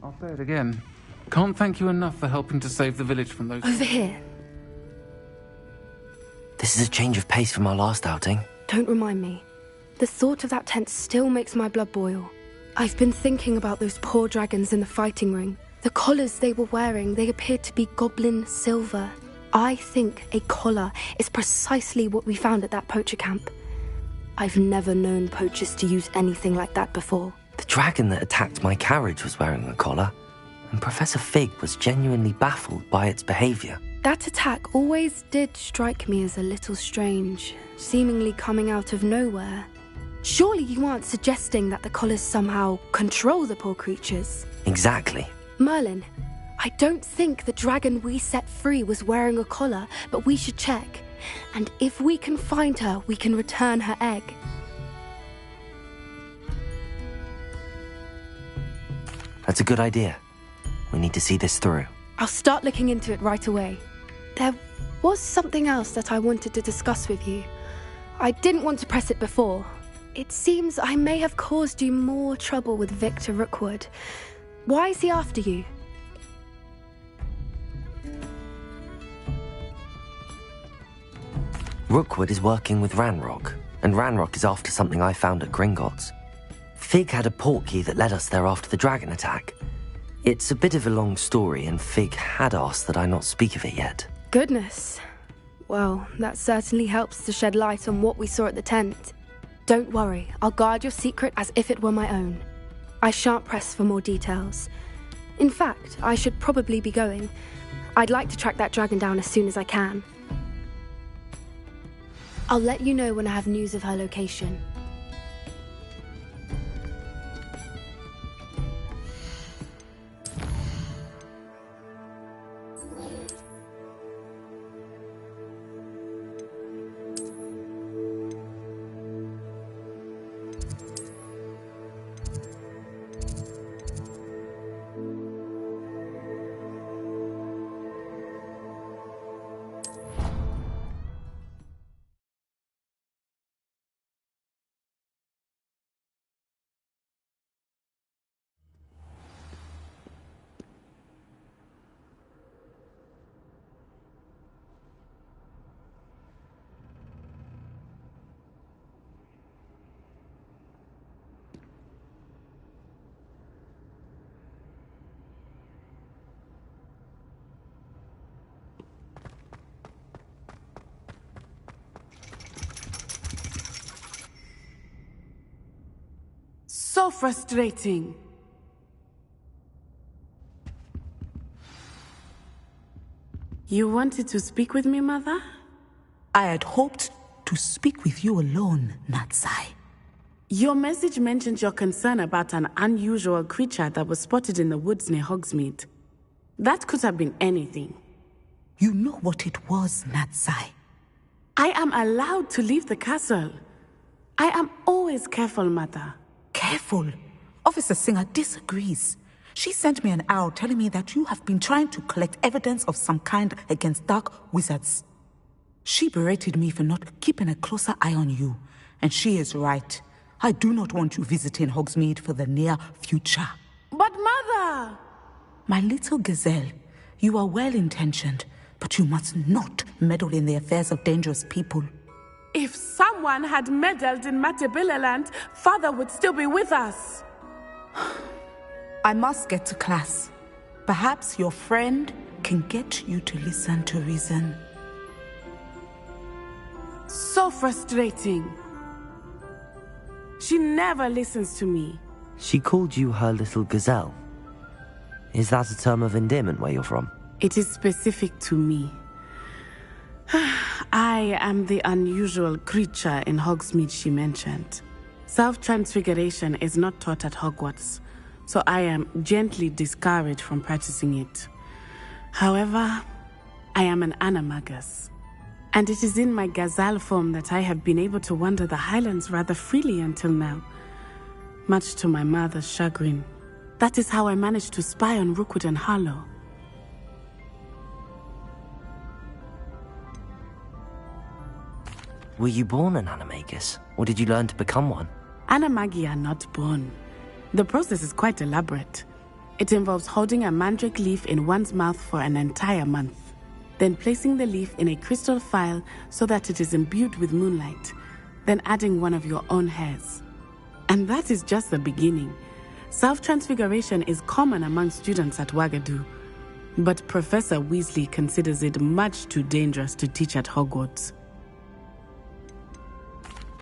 I'll say it again. Can't thank you enough for helping to save the village from those... Over here. This is a change of pace from our last outing. Don't remind me. The thought of that tent still makes my blood boil. I've been thinking about those poor dragons in the fighting ring. The collars they were wearing, they appeared to be goblin silver. I think a collar is precisely what we found at that poacher camp. I've never known poachers to use anything like that before. The dragon that attacked my carriage was wearing a collar, and Professor Fig was genuinely baffled by its behavior. That attack always did strike me as a little strange, seemingly coming out of nowhere. Surely you aren't suggesting that the collars somehow control the poor creatures? Exactly. Merlin, I don't think the dragon we set free was wearing a collar, but we should check. And if we can find her, we can return her egg. That's a good idea. We need to see this through. I'll start looking into it right away. There was something else that I wanted to discuss with you. I didn't want to press it before. It seems I may have caused you more trouble with Victor Rookwood. Why is he after you? Rookwood is working with Ranrock, and Ranrock is after something I found at Gringotts. Fig had a portkey that led us there after the dragon attack. It's a bit of a long story, and Fig had asked that I not speak of it yet. Goodness. Well, that certainly helps to shed light on what we saw at the tent. Don't worry, I'll guard your secret as if it were my own. I shan't press for more details. In fact, I should probably be going. I'd like to track that dragon down as soon as I can. I'll let you know when I have news of her location. So frustrating. You wanted to speak with me, Mother? I had hoped to speak with you alone, Natsai. Your message mentioned your concern about an unusual creature that was spotted in the woods near Hogsmeade. That could have been anything. You know what it was, Natsai. I am allowed to leave the castle. I am always careful, Mother. Careful. Officer Singer disagrees. She sent me an owl telling me that you have been trying to collect evidence of some kind against dark wizards. She berated me for not keeping a closer eye on you, and she is right. I do not want you visiting Hogsmeade for the near future. But Mother! My little gazelle, you are well-intentioned, but you must not meddle in the affairs of dangerous people. If someone had meddled in Matabeleland, Father would still be with us. I must get to class. Perhaps your friend can get you to listen to reason. So frustrating. She never listens to me. She called you her little gazelle. Is that a term of endearment where you're from? It is specific to me. I am the unusual creature in Hogsmeade she mentioned. Self-transfiguration is not taught at Hogwarts, so I am gently discouraged from practicing it. However, I am an animagus, and it is in my gazelle form that I have been able to wander the Highlands rather freely until now, much to my mother's chagrin. That is how I managed to spy on Rookwood and Harlow. Were you born an animagus, or did you learn to become one? Animagi are not born. The process is quite elaborate. It involves holding a mandrake leaf in one's mouth for an entire month, then placing the leaf in a crystal phial so that it is imbued with moonlight, then adding one of your own hairs. And that is just the beginning. Self-transfiguration is common among students at Wagadu, but Professor Weasley considers it much too dangerous to teach at Hogwarts.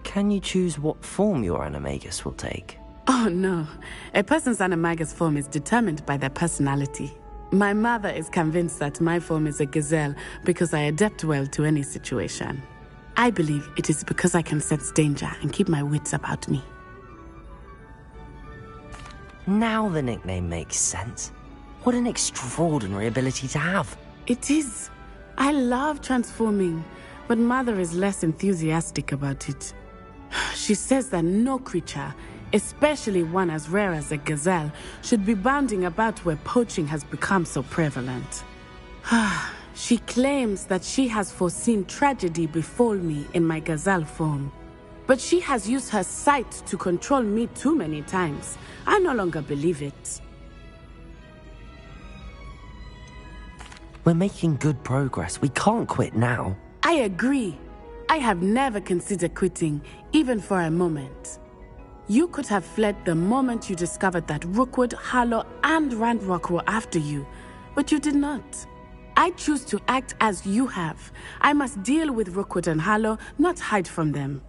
Can you choose what form your animagus will take? Oh no, a person's animagus form is determined by their personality. My mother is convinced that my form is a gazelle because I adapt well to any situation. I believe it is because I can sense danger and keep my wits about me. Now the nickname makes sense. What an extraordinary ability to have. It is. I love transforming, but Mother is less enthusiastic about it. She says that no creature, especially one as rare as a gazelle, should be bounding about where poaching has become so prevalent. She claims that she has foreseen tragedy befall me in my gazelle form. But she has used her sight to control me too many times. I no longer believe it. We're making good progress. We can't quit now. I agree. I have never considered quitting, even for a moment. You could have fled the moment you discovered that Rookwood, Harlow, and Ranrock were after you, but you did not. I choose to act as you have. I must deal with Rookwood and Harlow, not hide from them.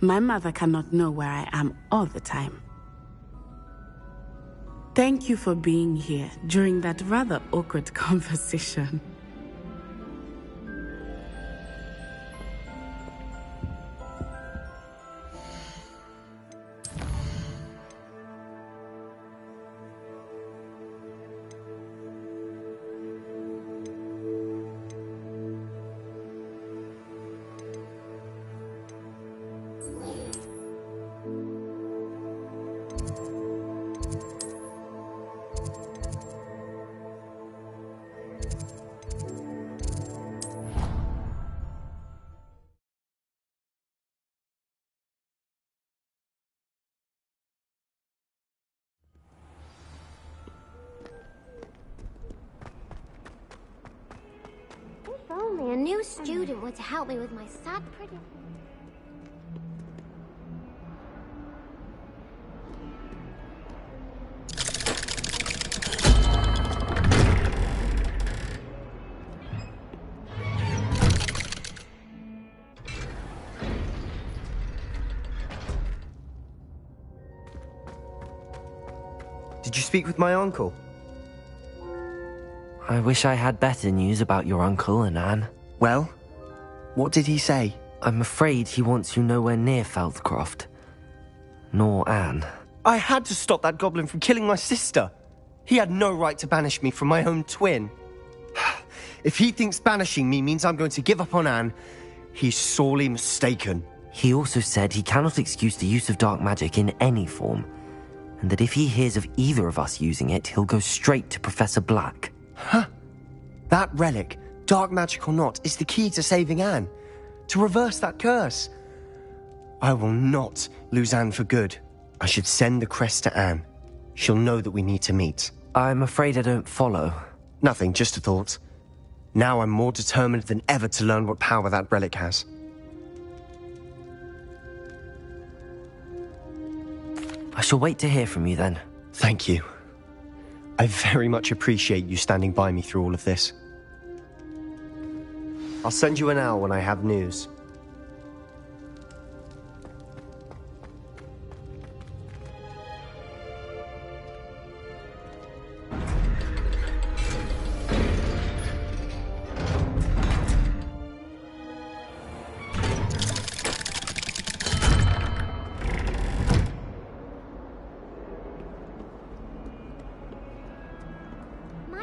My mother cannot know where I am all the time. Thank you for being here during that rather awkward conversation. If only a new student were to help me with my sad pretty... Did you speak with my uncle? I wish I had better news about your uncle and Anne. Well, what did he say? I'm afraid he wants you nowhere near Feldcroft. Nor Anne. I had to stop that goblin from killing my sister. He had no right to banish me from my own twin. If he thinks banishing me means I'm going to give up on Anne, he's sorely mistaken. He also said he cannot excuse the use of dark magic in any form, and that if he hears of either of us using it, he'll go straight to Professor Black. Huh? That relic, dark magic or not, is the key to saving Anne. To reverse that curse. I will not lose Anne for good. I should send the crest to Anne. She'll know that we need to meet. I'm afraid I don't follow. Nothing, just a thought. Now I'm more determined than ever to learn what power that relic has. I shall wait to hear from you then. Thank you. I very much appreciate you standing by me through all of this. I'll send you an owl when I have news.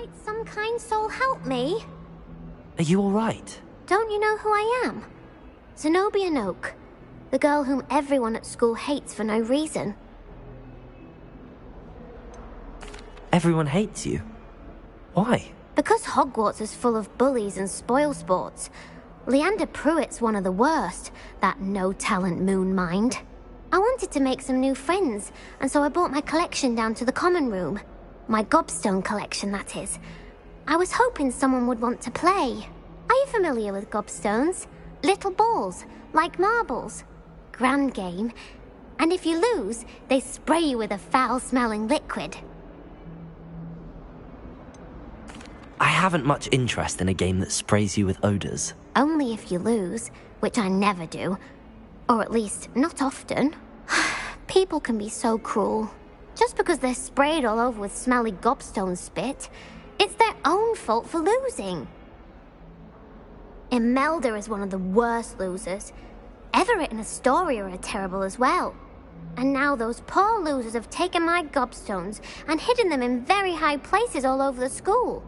Might some kind soul help me? Are you alright? Don't you know who I am? Zenobia Noak, the girl whom everyone at school hates for no reason. Everyone hates you. Why? Because Hogwarts is full of bullies and spoilsports. Leander Pruitt's one of the worst, that no-talent moon mind. I wanted to make some new friends, and so I brought my collection down to the common room. My gobstone collection, that is. I was hoping someone would want to play. Are you familiar with gobstones? Little balls, like marbles. Grand game. And if you lose, they spray you with a foul-smelling liquid. I haven't much interest in a game that sprays you with odors. Only if you lose, which I never do. Or at least, not often. People can be so cruel. Just because they're sprayed all over with smelly gobstone spit, it's their own fault for losing. Imelda is one of the worst losers. Everett and Astoria are terrible as well. And now those poor losers have taken my gobstones and hidden them in very high places all over the school.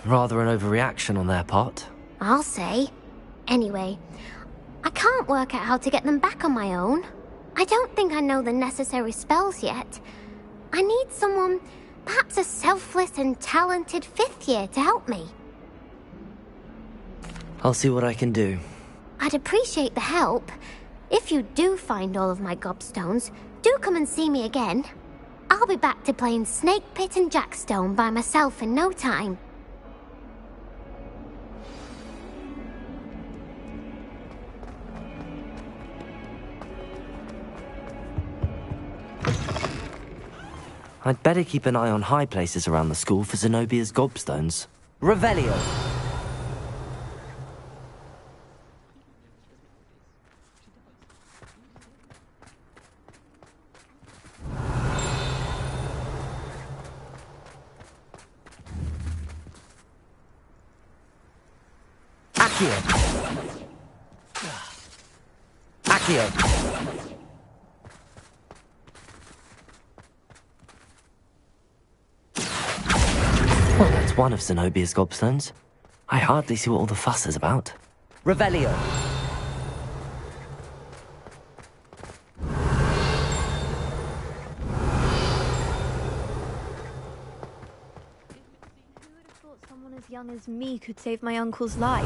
Rather an overreaction on their part. I'll say. Anyway, I can't work out how to get them back on my own. I don't think I know the necessary spells yet. I need someone, perhaps a selfless and talented fifth year to help me. I'll see what I can do. I'd appreciate the help. If you do find all of my gobstones, do come and see me again. I'll be back to playing Snake Pit and Jackstone by myself in no time. I'd better keep an eye on high places around the school for Zenobia's gobstones. Revelio! Accio! Accio! Well, that's one of Zenobia's gobstones. I hardly see what all the fuss is about. Revelio! Who would have thought someone as young as me could save my uncle's life?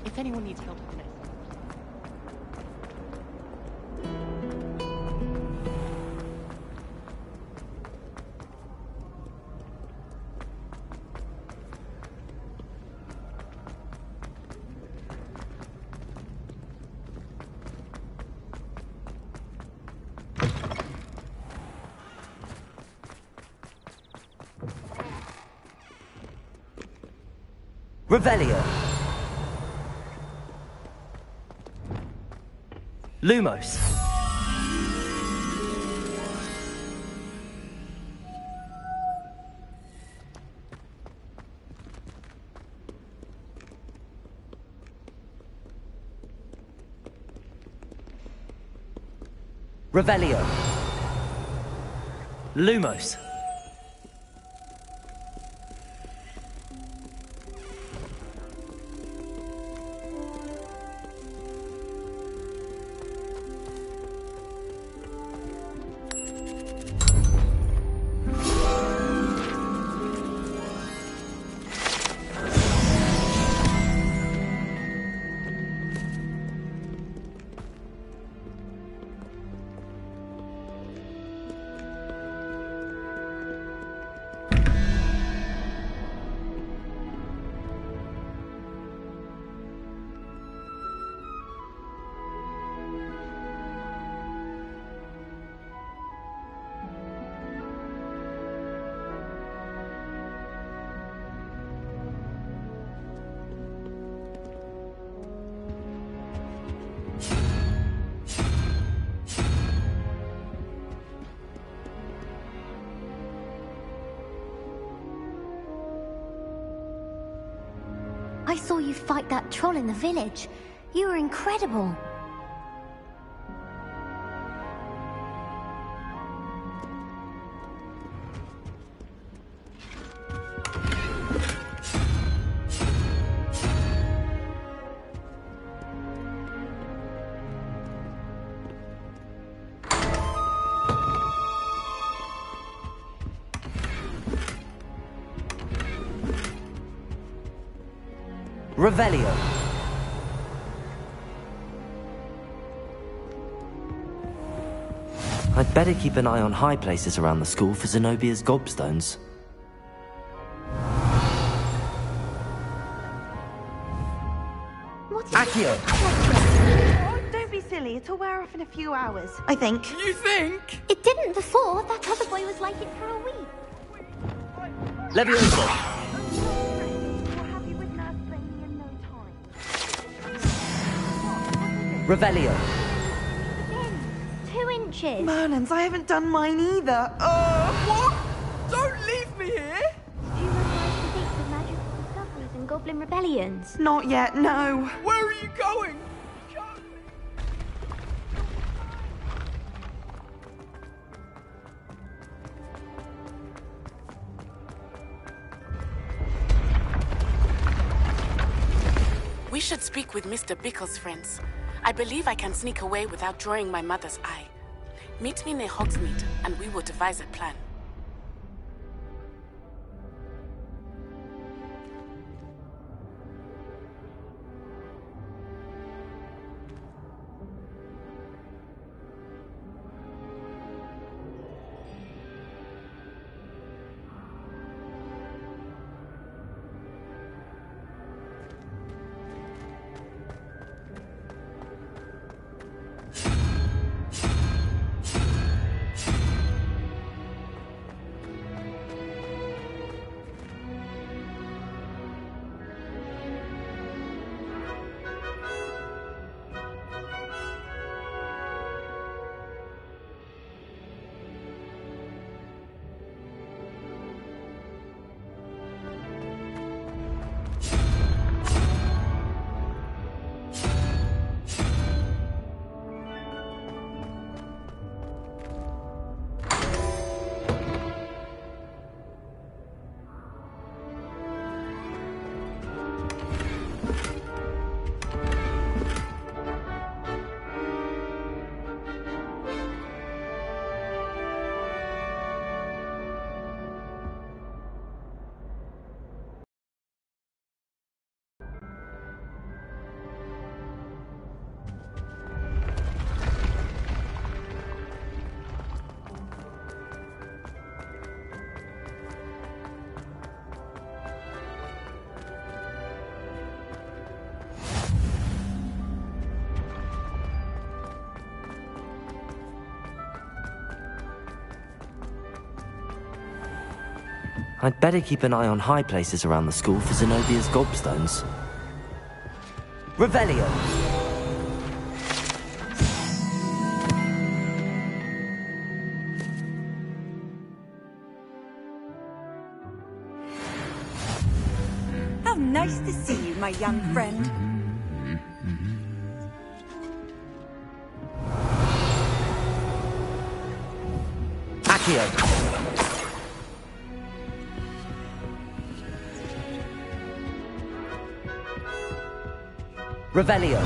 If anyone needs help with this. Revelio! Lumos! Revelio! Lumos! I saw you fight that troll in the village. You were incredible. Revelio. I'd better keep an eye on high places around the school for Zenobia's gobstones. Accio! Oh, don't be silly. It'll wear off in a few hours, I think. You think? It didn't before. That other boy was like it for a week. Levioso! Revelio. 2 inches. Merlins, I haven't done mine either. What? Don't leave me here! Do you memorize the dates of magical discoveries and goblin rebellions? Not yet, no. Where are you going? We should speak with Mr. Bickle's friends. I believe I can sneak away without drawing my mother's eye. Meet me near Hogsmeade, and we will devise a plan. I'd better keep an eye on high places around the school for Zenobia's gobstones. Revelio! How nice to see you, my young friend. Accio! Revelio.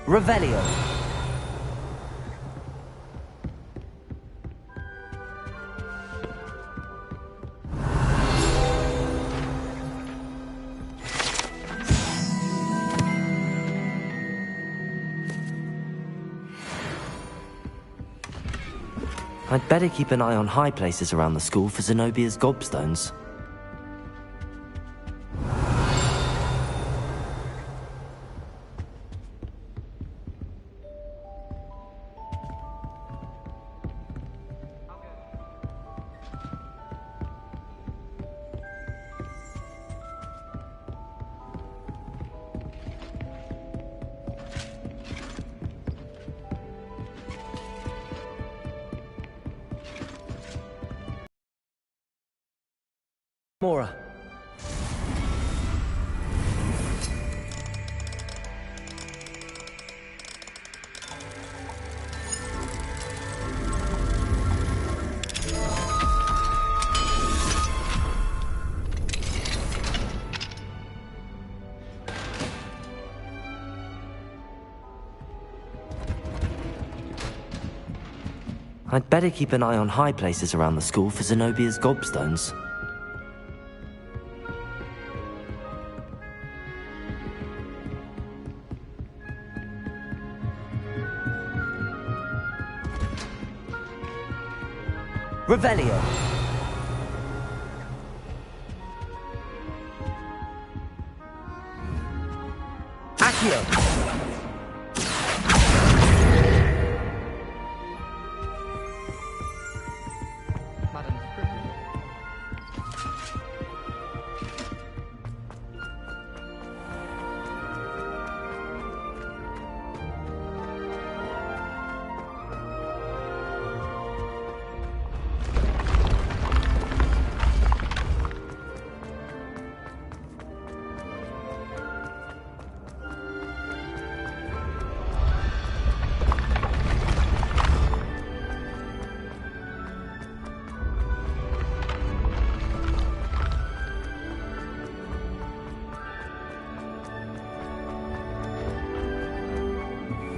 Revelio. I'd better keep an eye on high places around the school for Zenobia's gobstones. Mora. I'd better keep an eye on high places around the school for Zenobia's gobstones. Revelio. Accio.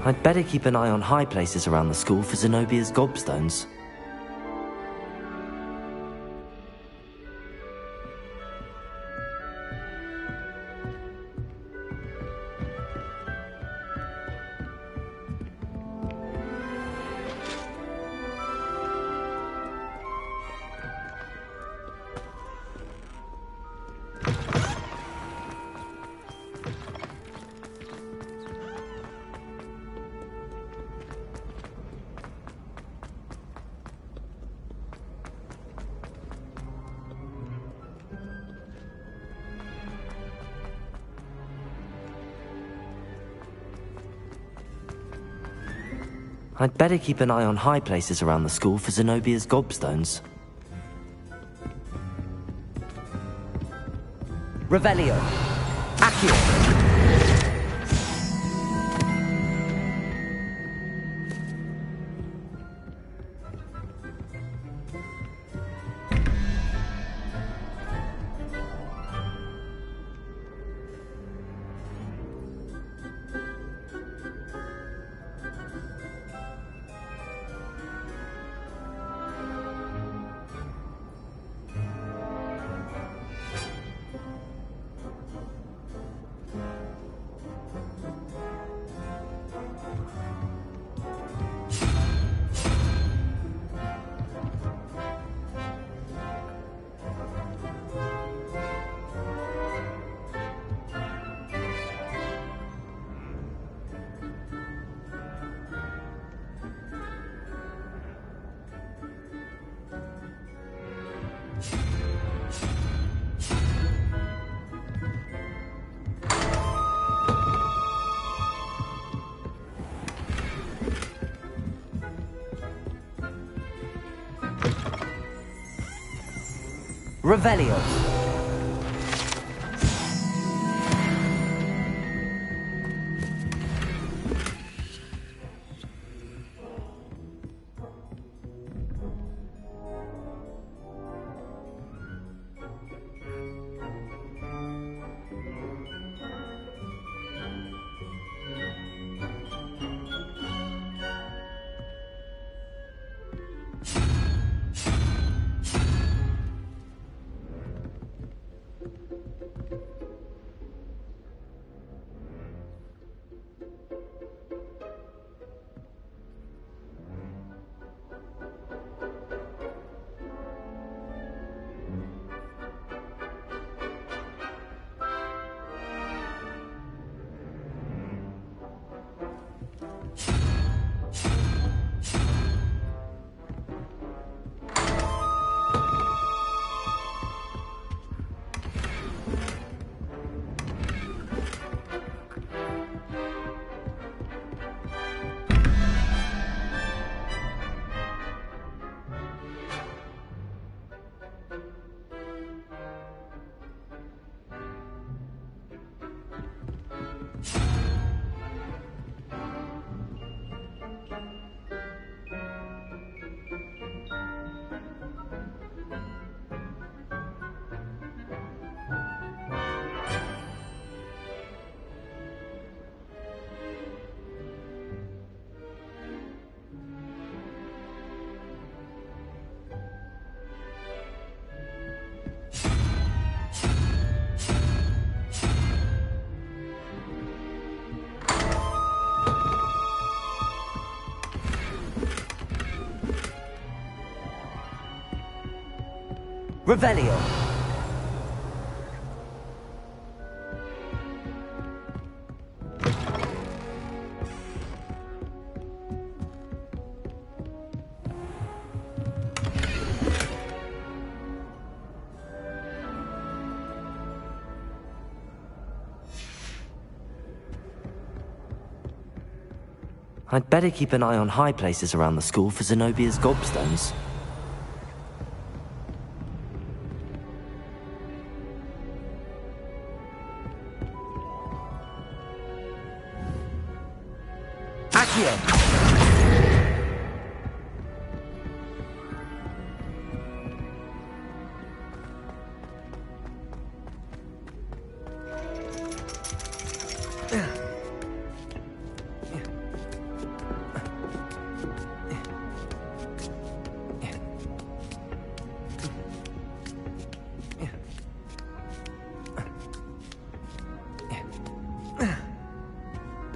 I'd better keep an eye on high places around the school for Zenobia's gobstones. I'd better keep an eye on high places around the school for Zenobia's gobstones. Revelio. Accio. Revelio. Revelio. I'd better keep an eye on high places around the school for Zenobia's gobstones. Accio!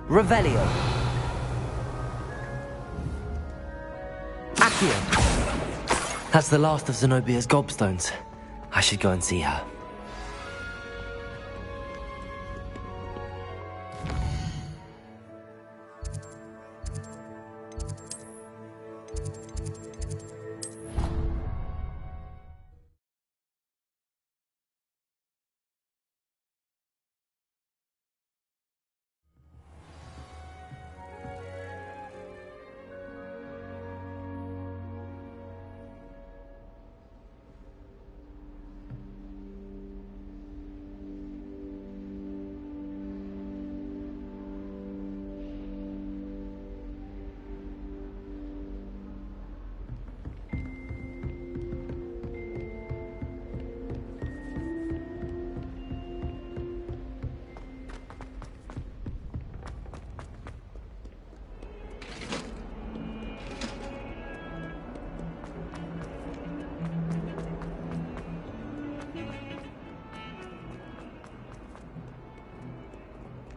Revelio. Accio. That's the last of Zenobia's gobstones. I should go and see her.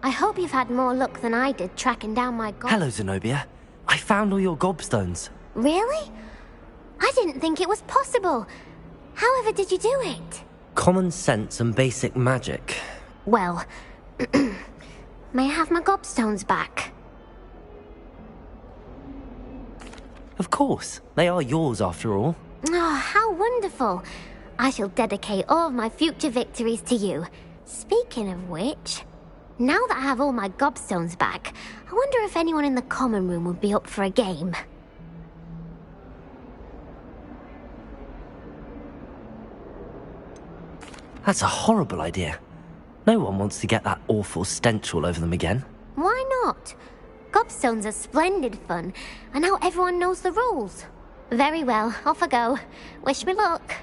I hope you've had more luck than I did tracking down my Hello, Zenobia. I found all your gobstones. Really? I didn't think it was possible. However did you do it? Common sense and basic magic. Well, may I have my gobstones back? Of course. They are yours after all. Oh, how wonderful. I shall dedicate all of my future victories to you. Speaking of which, now that I have all my gobstones back, I wonder if anyone in the common room would be up for a game. That's a horrible idea. No one wants to get that awful stench all over them again. Why not? Gobstones are splendid fun, and now everyone knows the rules. Very well, off I go. Wish me luck.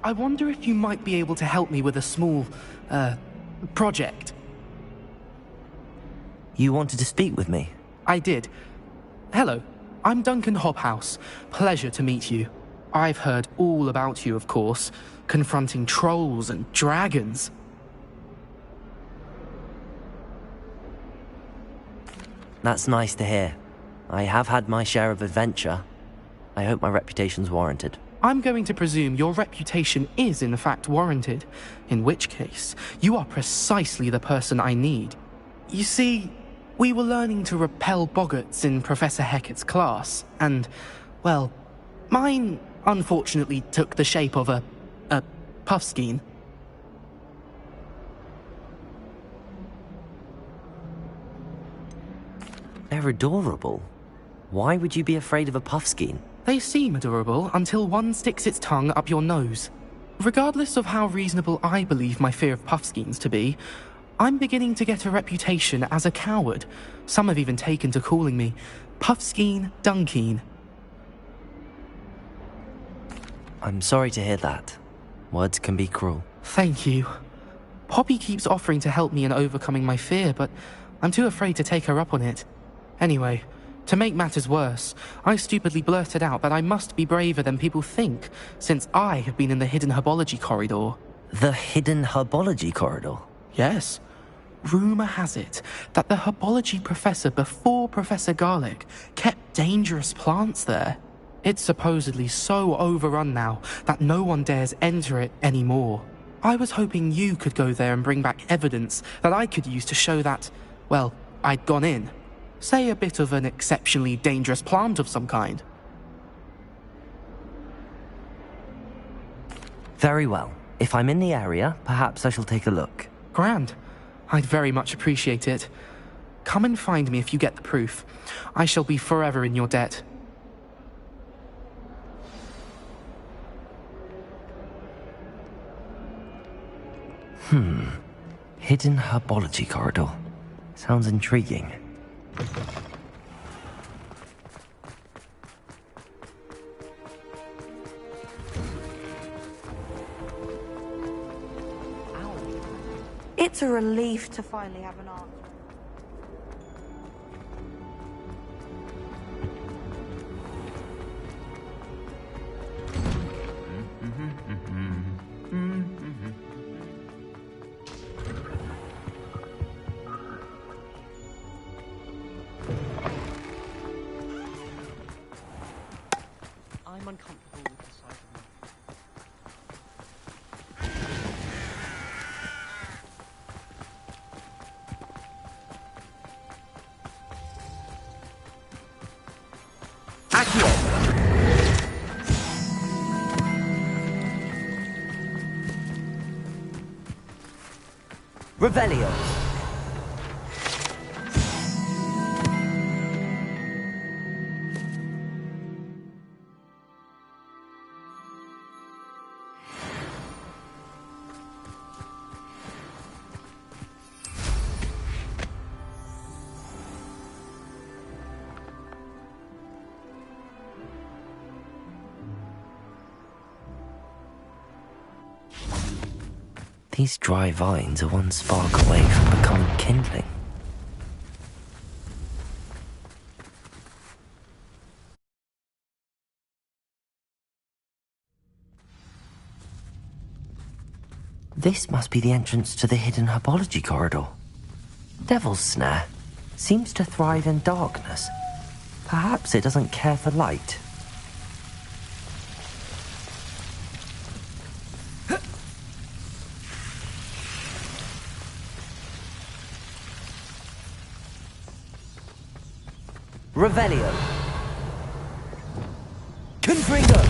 I wonder if you might be able to help me with a small, project. You wanted to speak with me? I did. Hello, I'm Duncan Hobhouse. Pleasure to meet you. I've heard all about you, of course, confronting trolls and dragons. That's nice to hear. I have had my share of adventure. I hope my reputation's warranted. I'm going to presume your reputation is in fact warranted, in which case, you are precisely the person I need. You see, we were learning to repel boggarts in Professor Hecat's class, and, well, mine unfortunately took the shape of a puffskein. They're adorable. Why would you be afraid of a puffskein? They seem adorable until one sticks its tongue up your nose. Regardless of how reasonable I believe my fear of puffskeins to be, I'm beginning to get a reputation as a coward. Some have even taken to calling me Puffskein Dunkeen. I'm sorry to hear that. Words can be cruel. Thank you. Poppy keeps offering to help me in overcoming my fear, but I'm too afraid to take her up on it. Anyway, To make matters worse, I stupidly blurted out that I must be braver than people think, since I have been in the hidden herbology corridor. The hidden herbology corridor? Yes. Rumour has it that the herbology professor before Professor Garlic kept dangerous plants there. It's supposedly so overrun now that no one dares enter it anymore. I was hoping you could go there and bring back evidence that I could use to show that, well, I'd gone in. Say a bit of an exceptionally dangerous plant of some kind. Very well. If I'm in the area, perhaps I shall take a look. Grand. I'd very much appreciate it. Come and find me if you get the proof. I shall be forever in your debt. Hidden herbology corridor. Sounds intriguing. It's a relief to finally have an answer. I'm uncomfortable with the sight of Revelio. These dry vines are one spark away from becoming kindling. This must be the entrance to the hidden herbology corridor. Devil's Snare seems to thrive in darkness. Perhaps it doesn't care for light. Revelio. Confringo.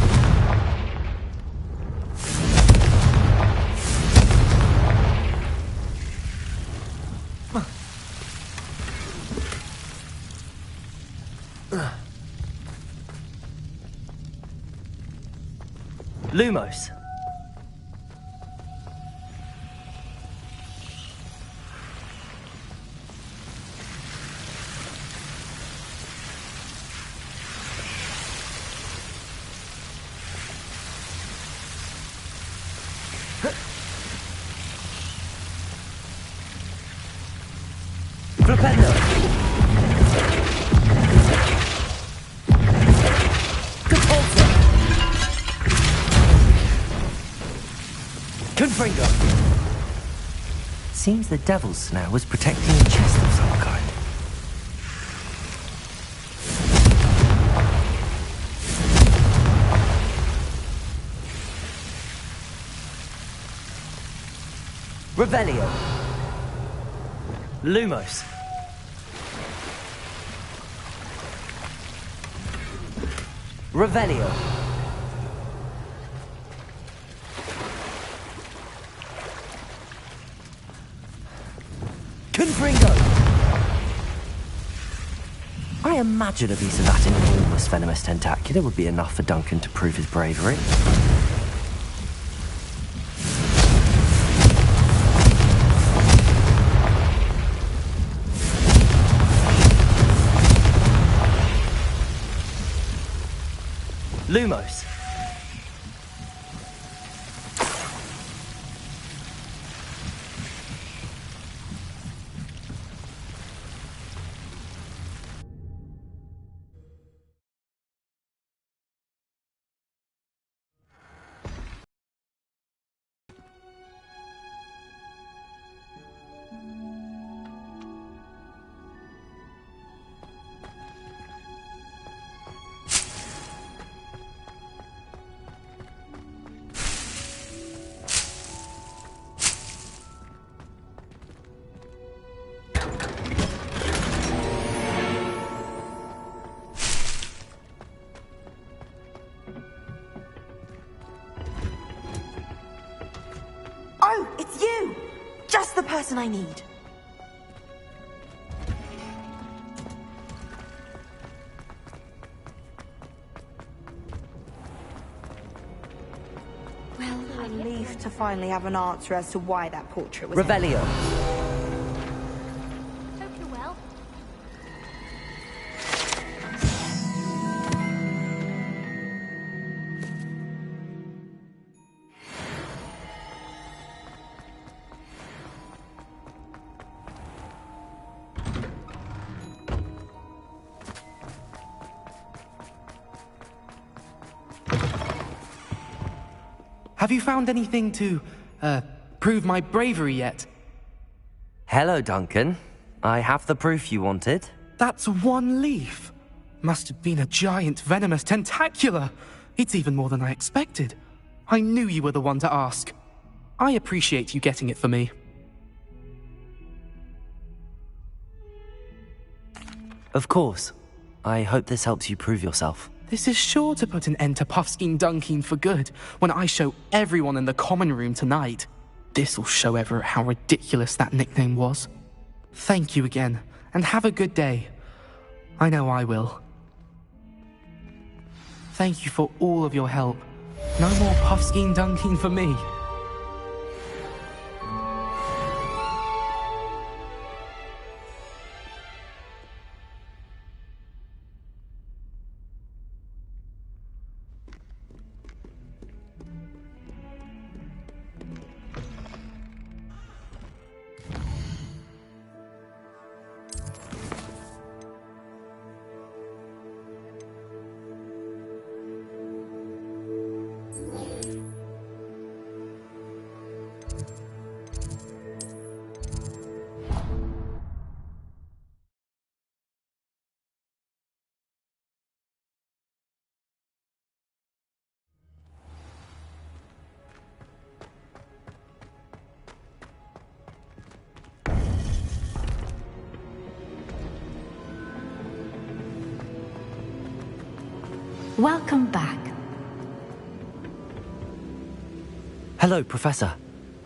Lumos. Flipendo. Catapulta. Confringo. Seems the Devil's Snare was protecting a chest of some kind. Revelio. Lumos. Revelio. Confringo. I imagine a piece of that enormous venomous tentacula would be enough for Duncan to prove his bravery. Lumos. person I need. Well, I'm relieved to finally have an answer as to why that portrait was... Revelio. Hope you're well. Have you found anything to, prove my bravery yet? Hello, Duncan. I have the proof you wanted. That's one leaf. Must have been a giant venomous tentacula. It's even more than I expected. I knew you were the one to ask. I appreciate you getting it for me. Of course. I hope this helps you prove yourself. This is sure to put an end to Puffskein Dunkeen for good when I show everyone in the common room tonight. This'll show Everett how ridiculous that nickname was. Thank you again, and have a good day. I know I will. Thank you for all of your help. No more Puffskein Dunkeen for me. Welcome back. Hello, Professor.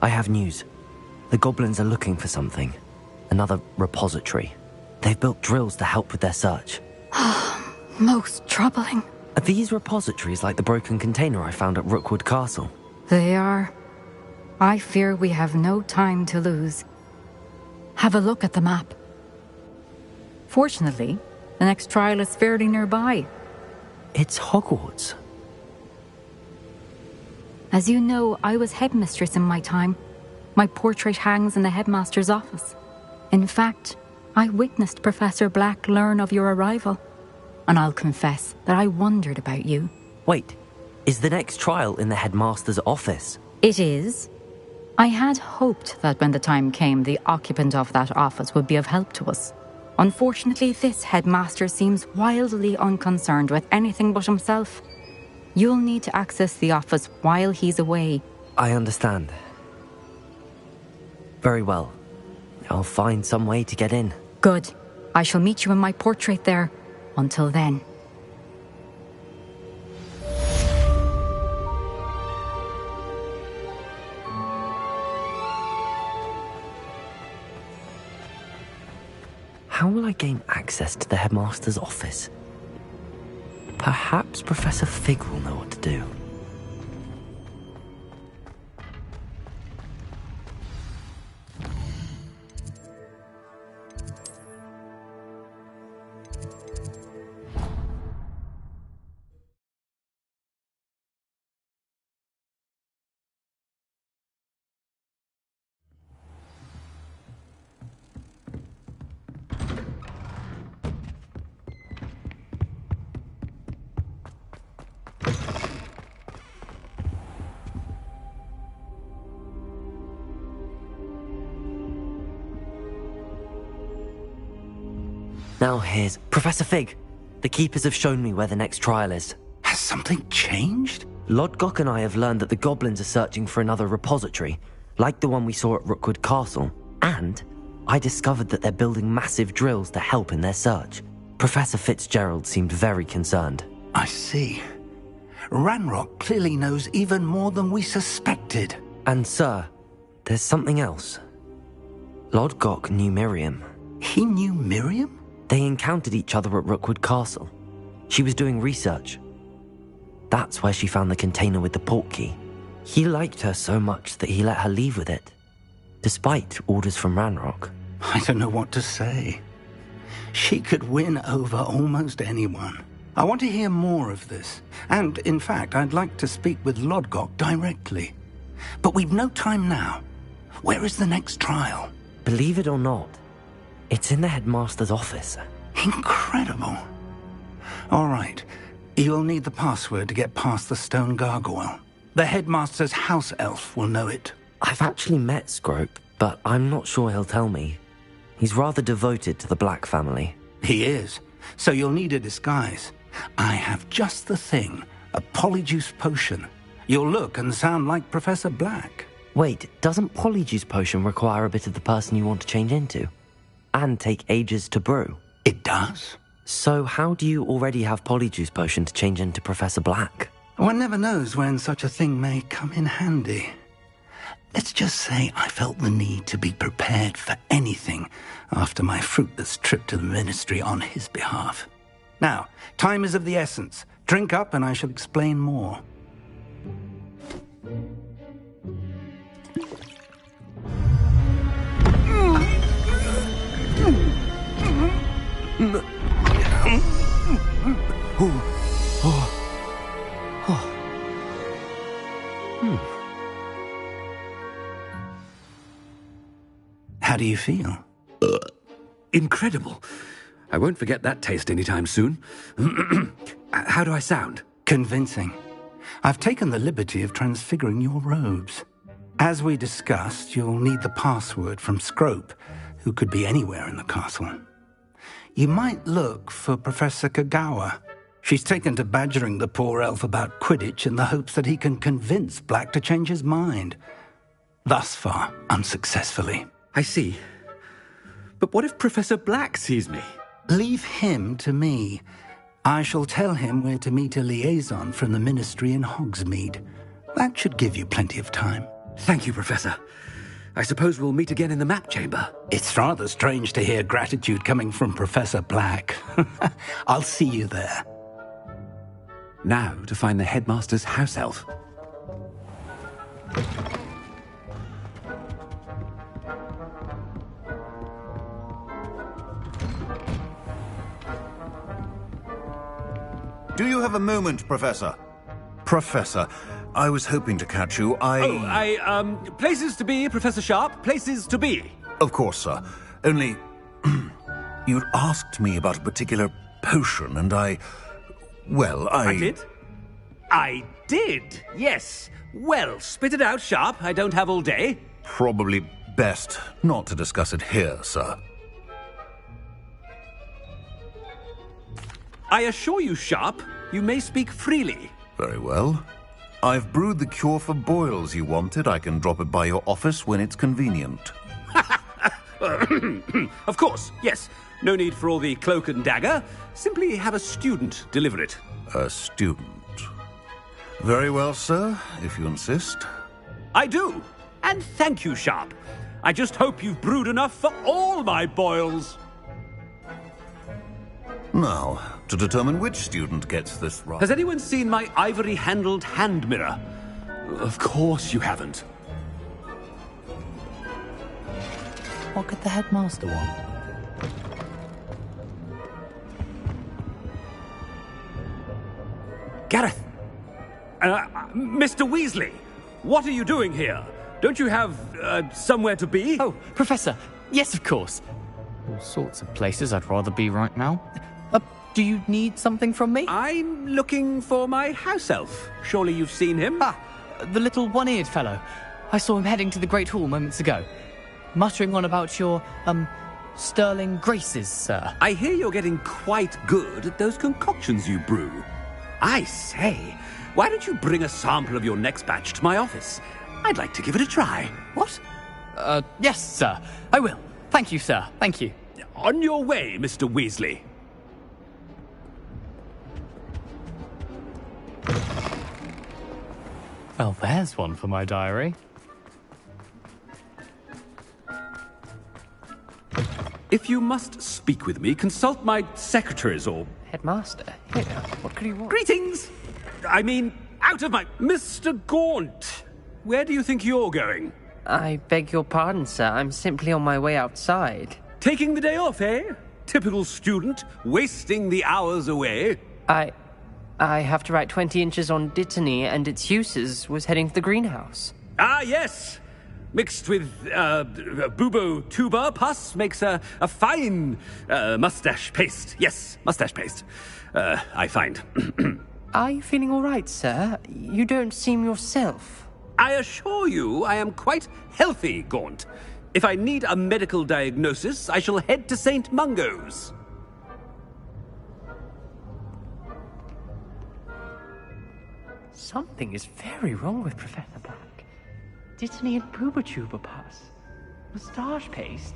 I have news. The goblins are looking for something. Another repository. They've built drills to help with their search. Most troubling. Are these repositories like the broken container I found at Rookwood Castle? They are. I fear we have no time to lose. Have a look at the map. Fortunately, the next trial is fairly nearby. It's Hogwarts. As you know, I was headmistress in my time. My portrait hangs in the headmaster's office. In fact, I witnessed Professor Black learn of your arrival. And I'll confess that I wondered about you. Wait, is the next trial in the headmaster's office? It is. I had hoped that when the time came, the occupant of that office would be of help to us. Unfortunately, this headmaster seems wildly unconcerned with anything but himself. You'll need to access the office while he's away. I understand. Very well. I'll find some way to get in. Good. I shall meet you in my portrait there. Until then. How will I gain access to the headmaster's office? Perhaps Professor Fig will know what to do. Now here's Professor Fig. The Keepers have shown me where the next trial is. Has something changed? Lodgok and I have learned that the goblins are searching for another repository, like the one we saw at Rookwood Castle. And I discovered that they're building massive drills to help in their search. Professor Fitzgerald seemed very concerned. I see. Ranrock clearly knows even more than we suspected. And sir, there's something else. Lodgok knew Miriam. He knew Miriam? They encountered each other at Rookwood Castle. She was doing research. That's where she found the container with the portkey. He liked her so much that he let her leave with it, despite orders from Ranrock. I don't know what to say. She could win over almost anyone. I want to hear more of this. And, in fact, I'd like to speak with Lodgok directly. But we've no time now. Where is the next trial? Believe it or not, it's in the headmaster's office. Incredible. All right. You'll need the password to get past the stone gargoyle. The headmaster's house elf will know it. I've actually met Scrope, but I'm not sure he'll tell me. He's rather devoted to the Black family. He is. So you'll need a disguise. I have just the thing. A polyjuice potion. You'll look and sound like Professor Black. Wait, doesn't polyjuice potion require a bit of the person you want to change into? And take ages to brew? It does. So how do you already have polyjuice potion to change into Professor Black? One never knows when such a thing may come in handy. Let's just say I felt the need to be prepared for anything after my fruitless trip to the Ministry on his behalf. Now, time is of the essence. Drink up and I shall explain more. How do you feel? Incredible. I won't forget that taste anytime soon. How do I sound? Convincing. I've taken the liberty of transfiguring your robes. As we discussed, you'll need the password from Scrope, who could be anywhere in the castle. You might look for Professor Kagawa. She's taken to badgering the poor elf about Quidditch in the hopes that he can convince Black to change his mind. Thus far, unsuccessfully. I see. But what if Professor Black sees me? Leave him to me. I shall tell him where to meet a liaison from the Ministry in Hogsmeade. That should give you plenty of time. Thank you, Professor. I suppose we'll meet again in the map chamber. It's rather strange to hear gratitude coming from Professor Black. I'll see you there. Now to find the headmaster's house elf. Do you have a moment, Professor? Professor, I was hoping to catch you. Places to be, Professor Sharp. Places to be. Of course, sir. Only, you'd asked me about a particular potion, and I did? I did, yes. Well, spit it out, Sharp. I don't have all day. Probably best not to discuss it here, sir. I assure you, Sharp, you may speak freely. Very well. I've brewed the cure for boils you wanted. I can drop it by your office when it's convenient. Of course, yes. No need for all the cloak and dagger. Simply have a student deliver it. A student. Very well, sir, if you insist. I do. And thank you, Sharp. I just hope you've brewed enough for all my boils. Now, to determine which student gets this right. Has anyone seen my ivory-handled hand mirror? Of course you haven't. What could the headmaster want? Gareth! Mr. Weasley! What are you doing here? Don't you have, somewhere to be? Oh, Professor! Yes, of course. All sorts of places I'd rather be right now. Do you need something from me? I'm looking for my house elf. Surely you've seen him? Ah, the little one-eared fellow. I saw him heading to the Great Hall moments ago. Muttering on about your, sterling graces, sir. I hear you're getting quite good at those concoctions you brew. I say, why don't you bring a sample of your next batch to my office? I'd like to give it a try. What? Yes, sir. I will. Thank you, sir. Thank you. On your way, Mr. Weasley. Well, there's one for my diary. If you must speak with me, consult my secretaries or... Headmaster? Here, what could you want? Greetings! I mean, out of my... Mr. Gaunt, where do you think you're going? I beg your pardon, sir. I'm simply on my way outside. Taking the day off, eh? Typical student, wasting the hours away. I have to write 20 inches on Dittany and its uses. Was heading to the greenhouse. Ah, yes! Mixed with bubo tuber pus makes a fine mustache paste. Yes, mustache paste. I find. Are you feeling all right, sir? You don't seem yourself. I assure you I am quite healthy, Gaunt. If I need a medical diagnosis, I shall head to St. Mungo's. Something is very wrong with Professor Black. Dittany and Boobertuber pus. Moustache paste.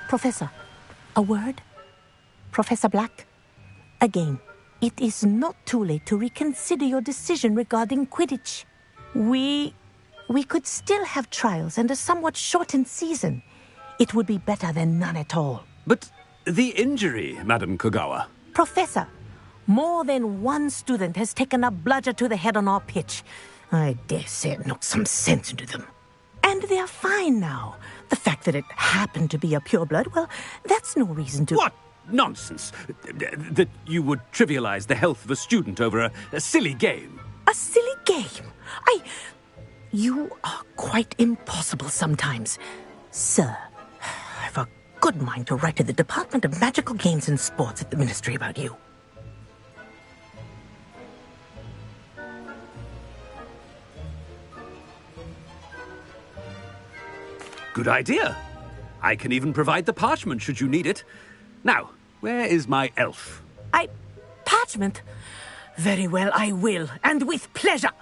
Professor, a word? Professor Black? Again, it is not too late to reconsider your decision regarding Quidditch. We could still have trials and a somewhat shortened season. It would be better than none at all. But the injury, Madam Kogawa. Professor, more than one student has taken a bludger to the head on our pitch. I dare say it knocked some sense into them. And they are fine now. The fact that it happened to be a pureblood, well, that's no reason to... What nonsense! That you would trivialize the health of a student over a silly game. A silly game? You are quite impossible sometimes. Sir, I've a good mind to write to the Department of Magical Games and Sports at the Ministry about you. Good idea. I can even provide the parchment should you need it. Now, where is my elf? Parchment? Very well, I will, and with pleasure.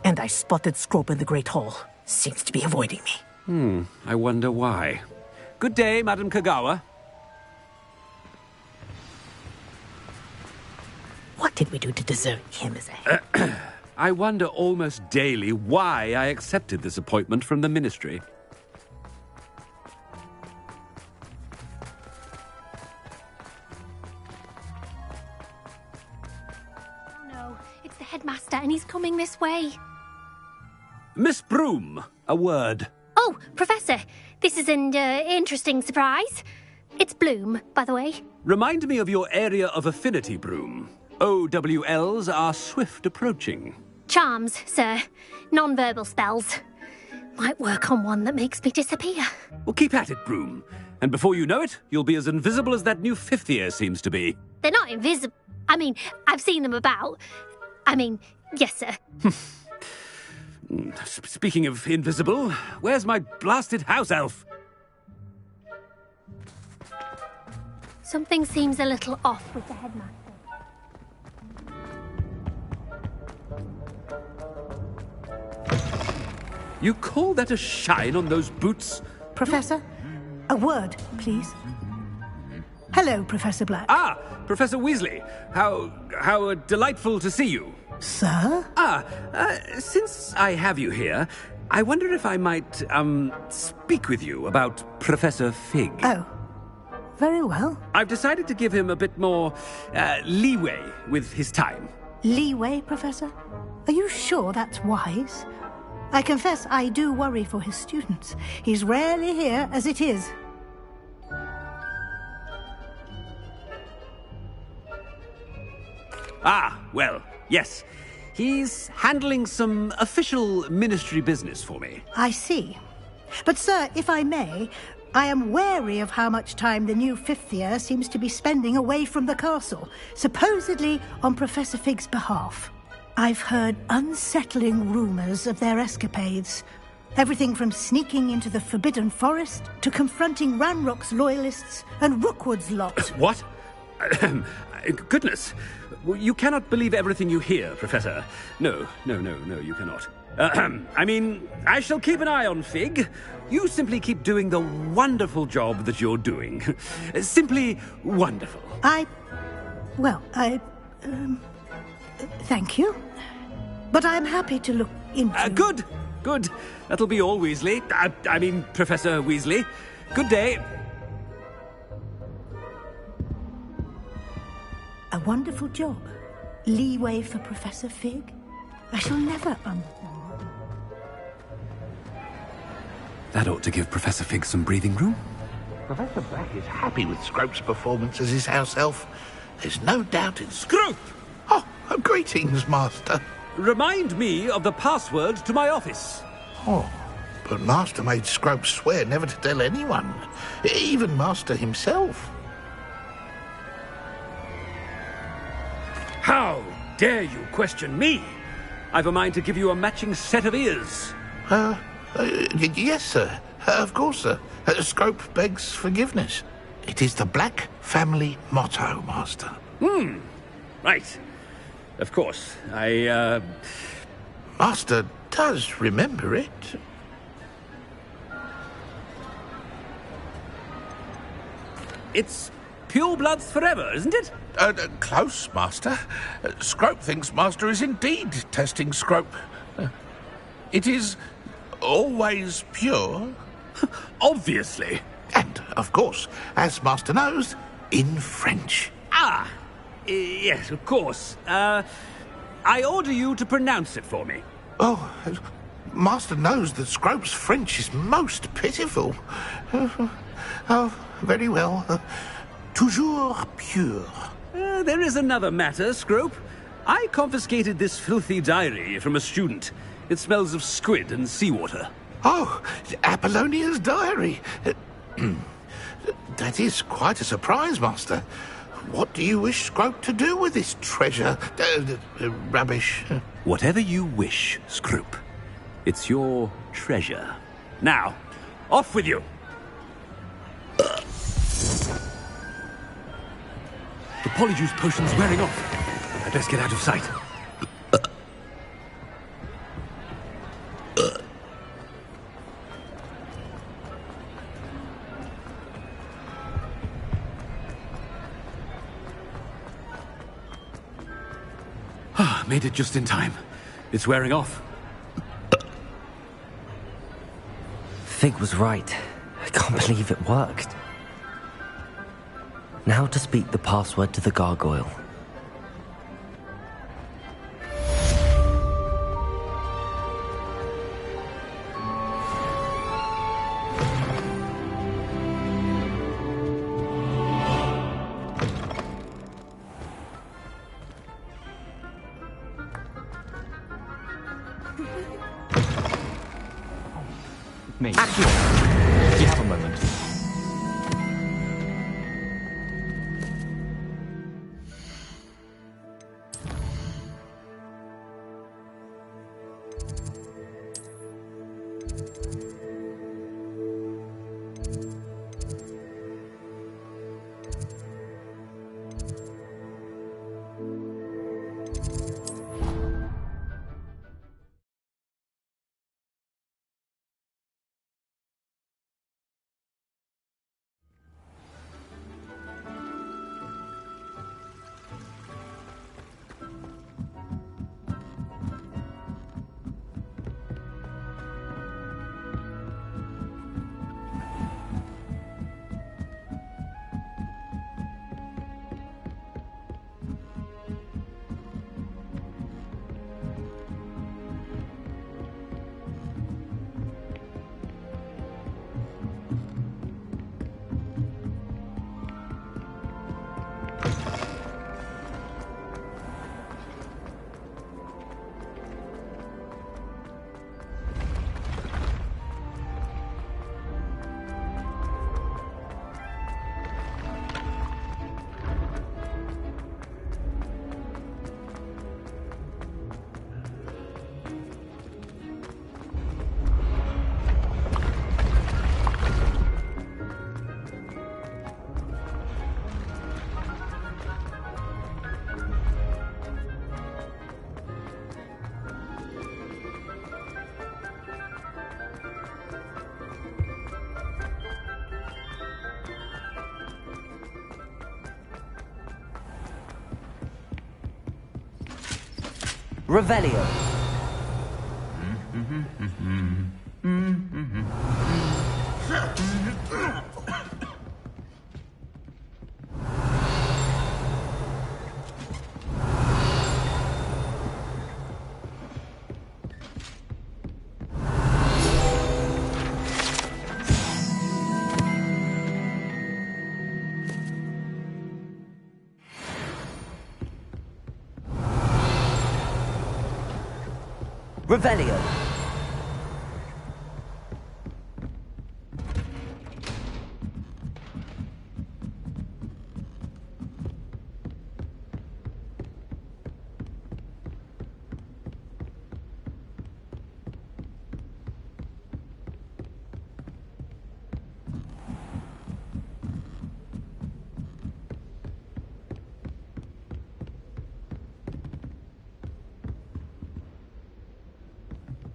And I spotted Scrope in the Great Hall. Seems to be avoiding me. I wonder why. Good day, Madam Kogawa. What did we do to deserve him as a... I wonder almost daily why I accepted this appointment from the Ministry. Headmaster, and he's coming this way. Miss Broom, a word. Oh, Professor, this is an interesting surprise. It's Bloom, by the way. Remind me of your area of affinity, Broom. OWLs are swift approaching. Charms, sir. Non-verbal spells. Might work on one that makes me disappear. Well, keep at it, Broom. And before you know it, you'll be as invisible as that new fifth year seems to be. They're not invisible. I mean, I've seen them about. Yes, sir. Speaking of invisible, where's my blasted house elf? Something seems a little off with the headmaster. You call that a shine on those boots? Professor, a word, please. Hello, Professor Black. Ah, Professor Weasley. How delightful to see you. Sir? Since I have you here, I wonder if I might, speak with you about Professor Fig. Oh, very well. I've decided to give him a bit more, leeway with his time. Leeway, Professor? Are you sure that's wise? I confess I do worry for his students. He's rarely here as it is. Ah, well, yes. He's handling some official ministry business for me. I see. But, sir, if I may, I am wary of how much time the new fifth year seems to be spending away from the castle, supposedly on Professor Fig's behalf. I've heard unsettling rumours of their escapades. Everything from sneaking into the Forbidden Forest to confronting Ranrock's loyalists and Rookwood's lot. What? Goodness. You cannot believe everything you hear, Professor. No, you cannot. I shall keep an eye on Fig. You simply keep doing the wonderful job that you're doing. Simply wonderful. Thank you. But I'm happy to look into... Good. Good. That'll be all, Weasley. I mean, Professor Weasley. Good day. A wonderful job. Leeway for Professor Fig. I shall never That ought to give Professor Fig some breathing room. Professor Black is happy with Scrope's performance as his house elf. There's no doubt in Scrope! Oh, greetings, Master. Remind me of the password to my office. Oh, but Master made Scrope swear never to tell anyone, even Master himself. How dare you question me? I've a mind to give you a matching set of ears. Yes, sir. Of course, sir. Scrope begs forgiveness. It is the Black family motto, Master. Right. Of course. Master does remember it. It's pure bloods forever, isn't it? Close, Master. Scrope thinks Master is indeed testing Scrope. It is always pure. Obviously. And, of course, as Master knows, in French. Yes, of course. I order you to pronounce it for me. Oh, Master knows that Scrope's French is most pitiful. Oh, very well. Toujours pure. There is another matter, Scrope. I confiscated this filthy diary from a student. It smells of squid and seawater. Oh, Apollonia's diary. That is quite a surprise, Master. What do you wish Scrope to do with this treasure? Rubbish. Whatever you wish, Scrope. It's your treasure. Now, off with you. The Polyjuice potion's wearing off. I'd best get out of sight. Made it just in time. It's wearing off. Fig was right. I can't believe it worked. Now to speak the password to the gargoyle. Me. Accio! Do you have a moment? Revelio. Revelio.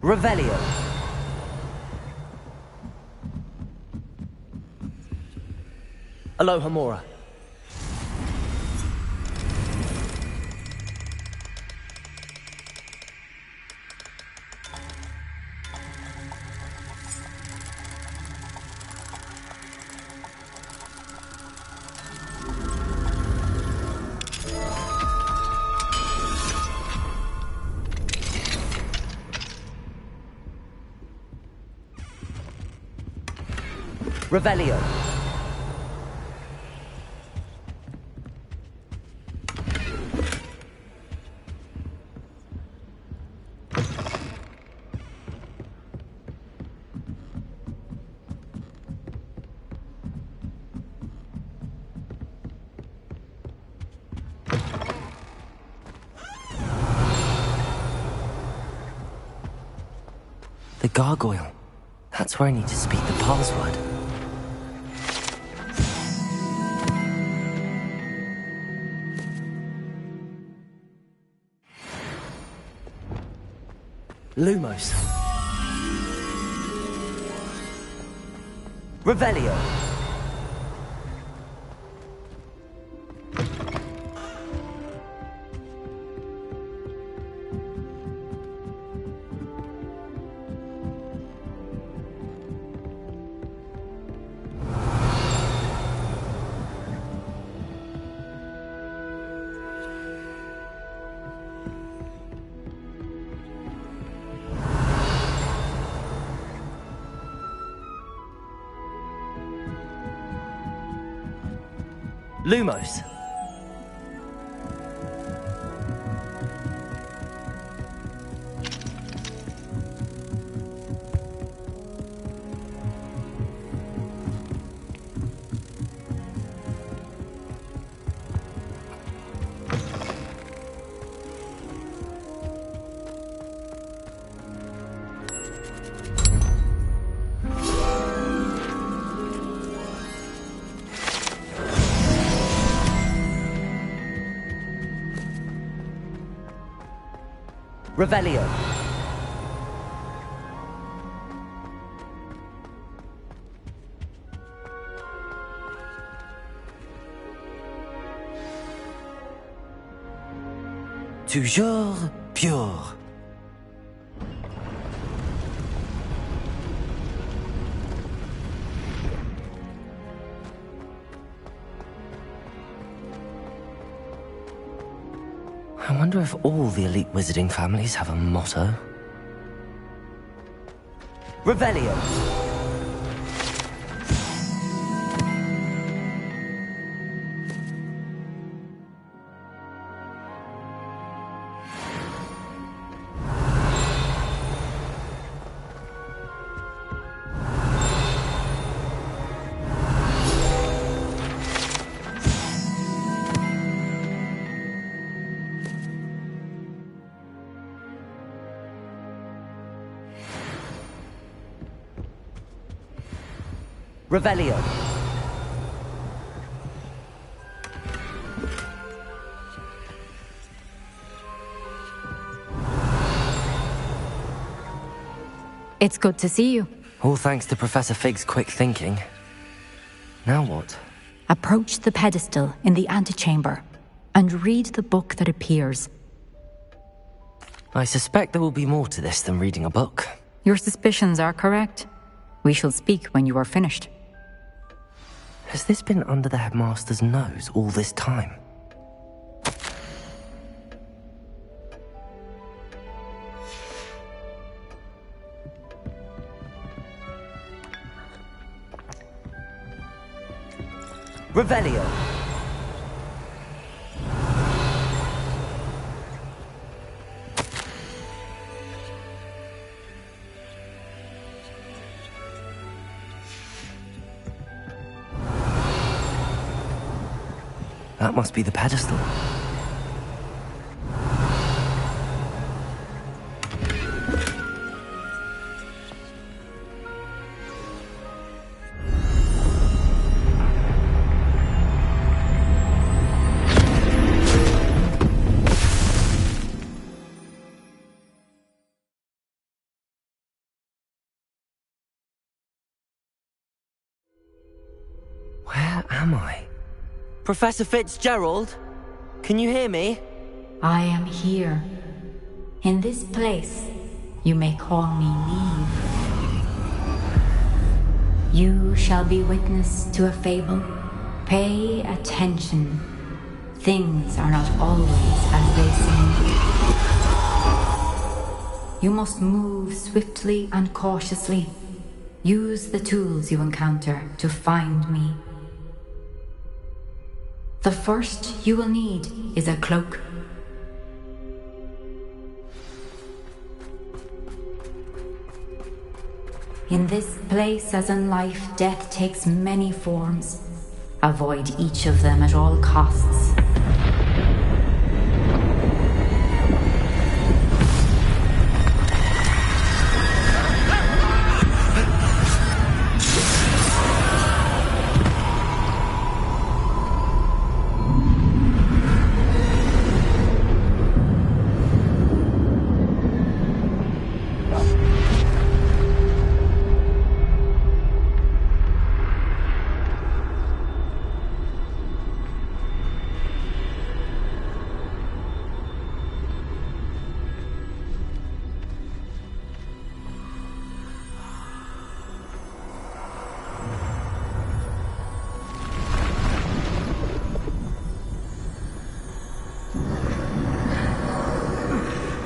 Revelio. Aloha Mora. Revelio. The gargoyle. That's where I need to speak the password. Lumos. Revelio. Lumos. Revelio. Toujours pure. I wonder if all the elite wizarding families have a motto. Revelio. Revelio. It's good to see you. All thanks to Professor Fig's quick thinking. Now what? Approach the pedestal in the antechamber and read the book that appears. I suspect there will be more to this than reading a book. Your suspicions are correct. We shall speak when you are finished. Has this been under the headmaster's nose all this time? Revelio. That must be the pedestal. Where am I? Professor Fitzgerald? Can you hear me? I am here. In this place, you may call me Neve. You shall be witness to a fable. Pay attention. Things are not always as they seem. You must move swiftly and cautiously. Use the tools you encounter to find me. The first you will need is a cloak. In this place, as in life, death takes many forms. Avoid each of them at all costs.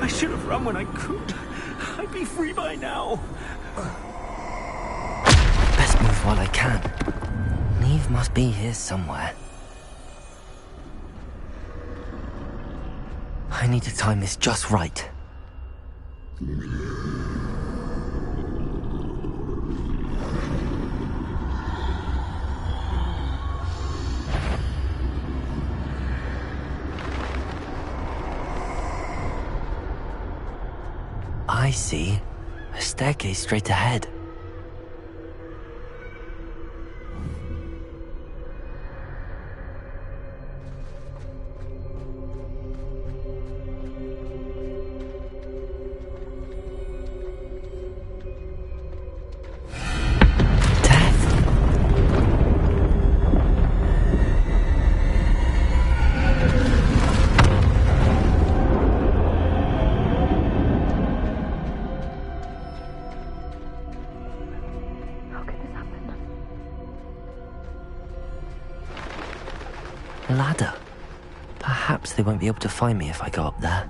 I should have run when I could. I'd be free by now. Best move while I can. Neve must be here somewhere. I need to time this just right. I see. A staircase straight ahead. Ladder. Perhaps they won't be able to find me if I go up there.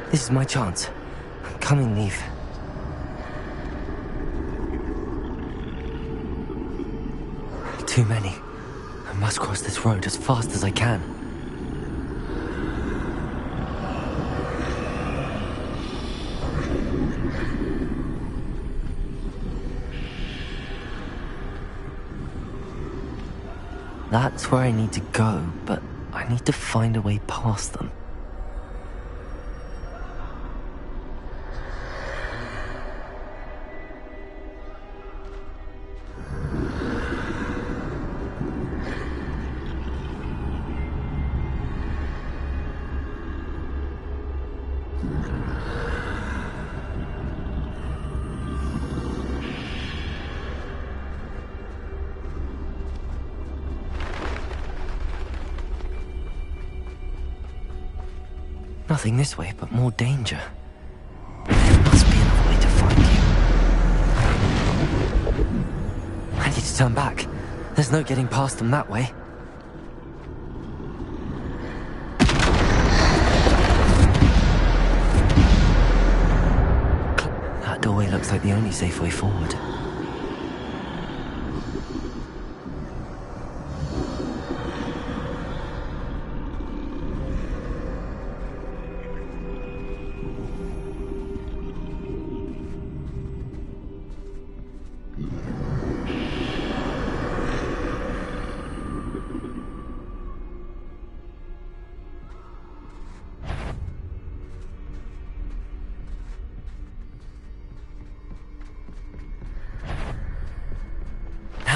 This is my chance. I'm coming, Neve. Too many. I must cross this road as fast as I can. That's where I need to go, but I need to find a way past them. Nothing this way, but more danger. There must be another way to find you. I need to turn back. There's no getting past them that way. That doorway looks like the only safe way forward.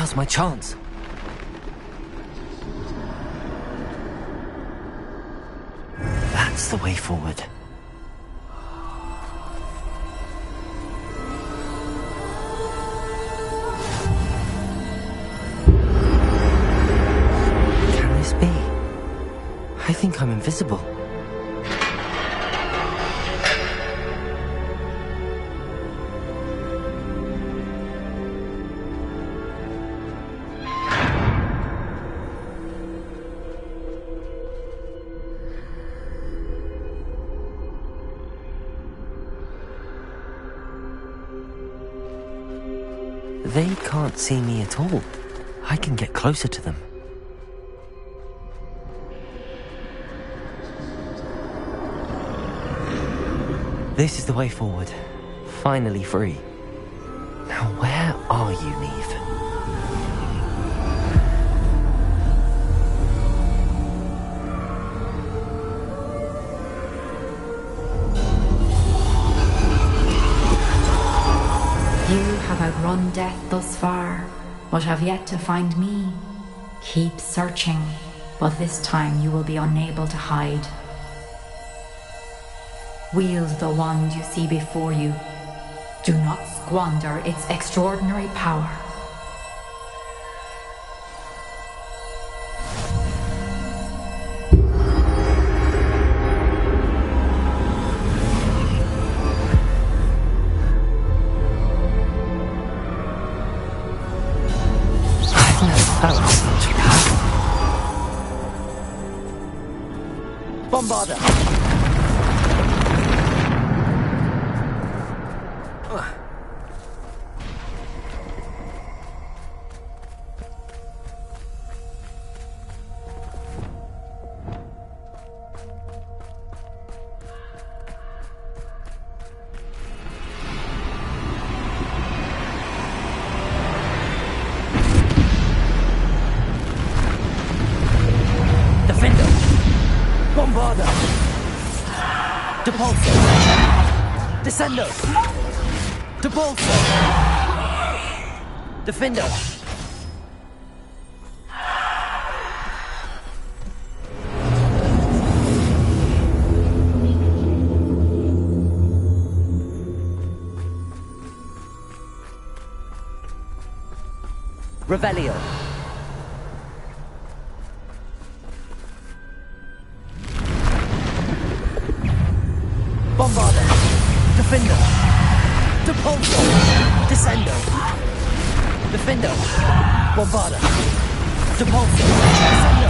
Now's my chance. That's the way forward. Can this be? I think I'm invisible. They can't see me at all. I can get closer to them. This is the way forward. Finally free. Now where are you, Neve? You have outrun death thus far, but have yet to find me. Keep searching, but this time you will be unable to hide. Wield the wand you see before you. Do not squander its extraordinary power. Bombarder! Defender! Bombarder! Depulso! Descendo! Depulso! Defender! Revelio! Bombarder! Defender! Depulso! Descendo! Defender! Bombarder! Depulso! Descendo!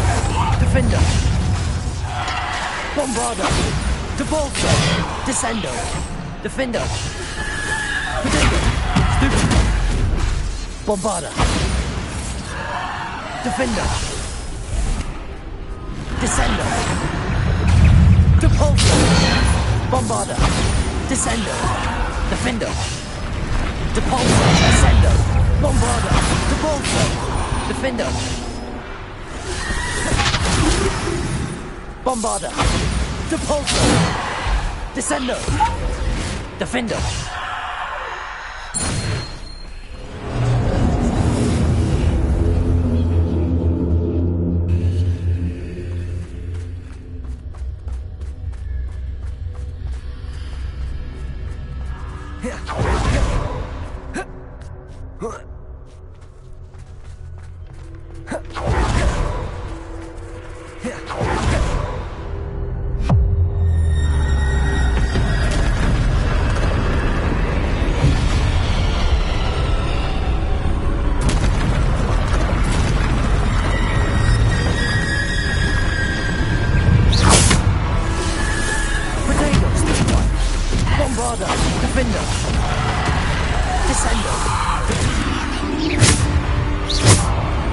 Defender! Bombarder! Depulso! Descendo! Defender! Potato! Stupid! Bombarder! Defender! Descendo! Depulso! Bombarder! Descendo! Defender! Depulso! Descendo! Bombarder! Depulso! Defender! Bombarder! Depulso! Descendo! Defender! Bombarder! Defender! Descendo!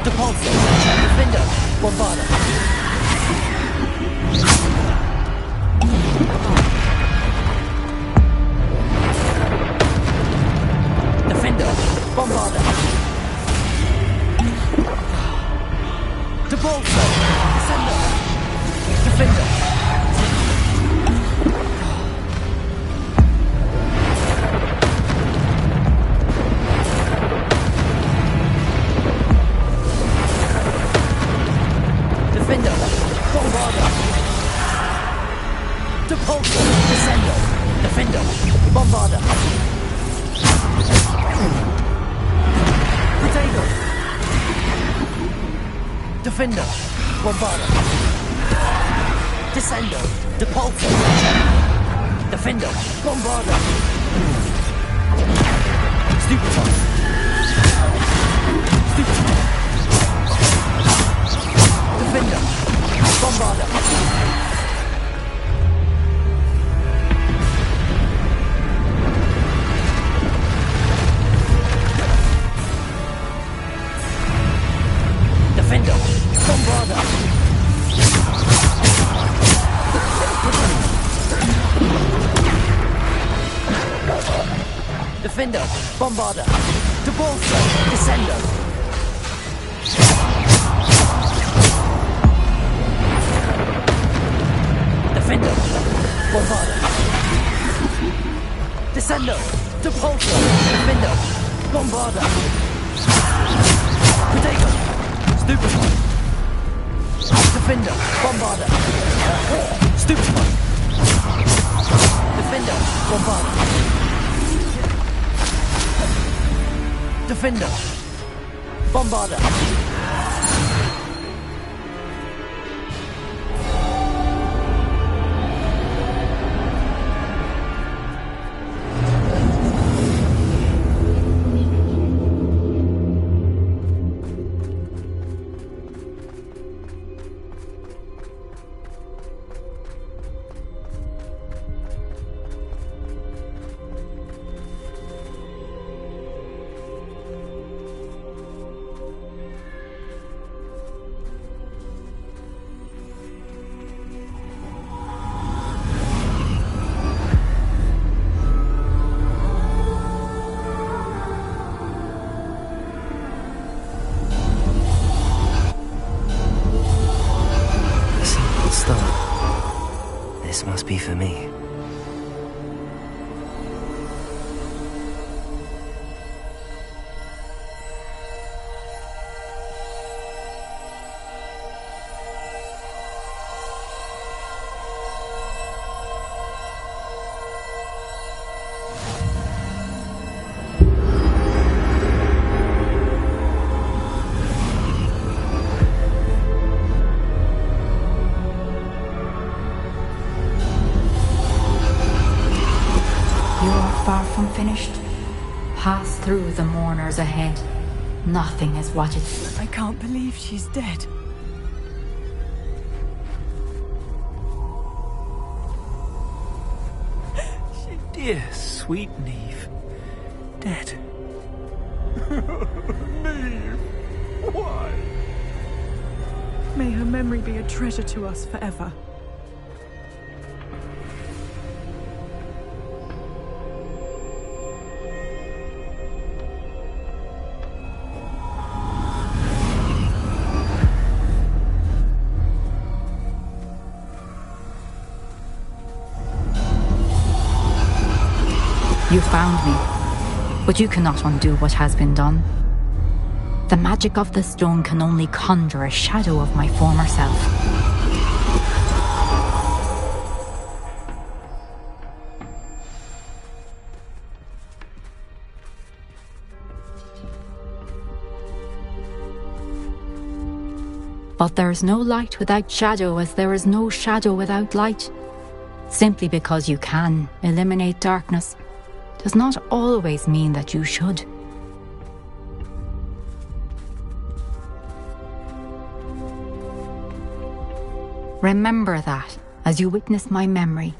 Depulso! Defender! Bombarder! Defender! Bombarder! Depulso! Descendo! Defender! Bombarda. Potato. Defender. Bombarda. Descendo. Depulso. Defender. Bombarda. Stupefy. Stupefy. Defender. Bombarda. Defender. Bombarda. Defender. Bombarda. Depulso. Descendo. Defender. Bombarda. Descendo. Depulso. Defender. Bombarda. Potato. Stupefy. Defender. Bombarda. Stupefy. Defender. Bombarda. Defender. Bombarda. This must be for me. Far from finished. Pass through the mourners ahead. Nothing is what it... I can't believe she's dead. Dear sweet Neve. Dead. Neve! Why? May her memory be a treasure to us forever. You found me, but you cannot undo what has been done. The magic of the stone can only conjure a shadow of my former self. But there is no light without shadow, as there is no shadow without light. Simply because you can eliminate darkness does not always mean that you should. Remember that as you witness my memory.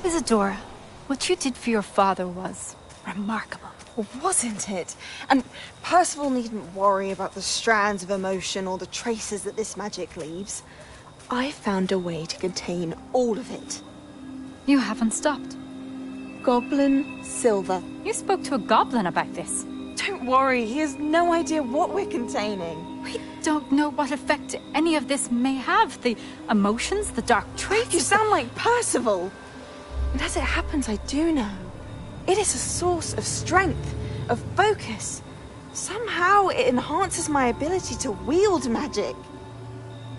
Isadora, what you did for your father was remarkable, wasn't it? And Percival needn't worry about the strands of emotion or the traces that this magic leaves. I found a way to contain all of it. You haven't stopped. Goblin silver. You spoke to a goblin about this. Don't worry, he has no idea what we're containing. We don't know what effect any of this may have. The emotions, the dark traits. You sound like Percival. And as it happens, I do know. It is a source of strength, of focus. Somehow it enhances my ability to wield magic.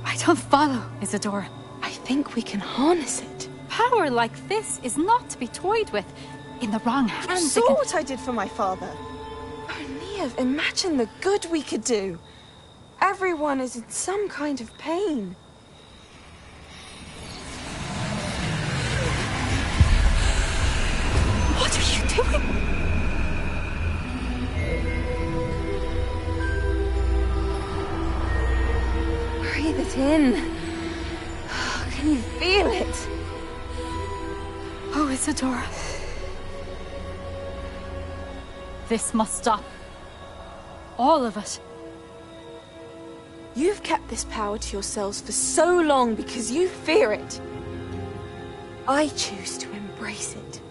I don't follow, Isadora. I think we can harness it. Power like this is not to be toyed with. In the wrong hands, You saw what I did for my father. Oh, Neve, imagine the good we could do. Everyone is in some kind of pain. What are you doing? Breathe it in. Can you feel it? Oh, Isadora. This must stop. All of it. You've kept this power to yourselves for so long because you fear it. I choose to embrace it.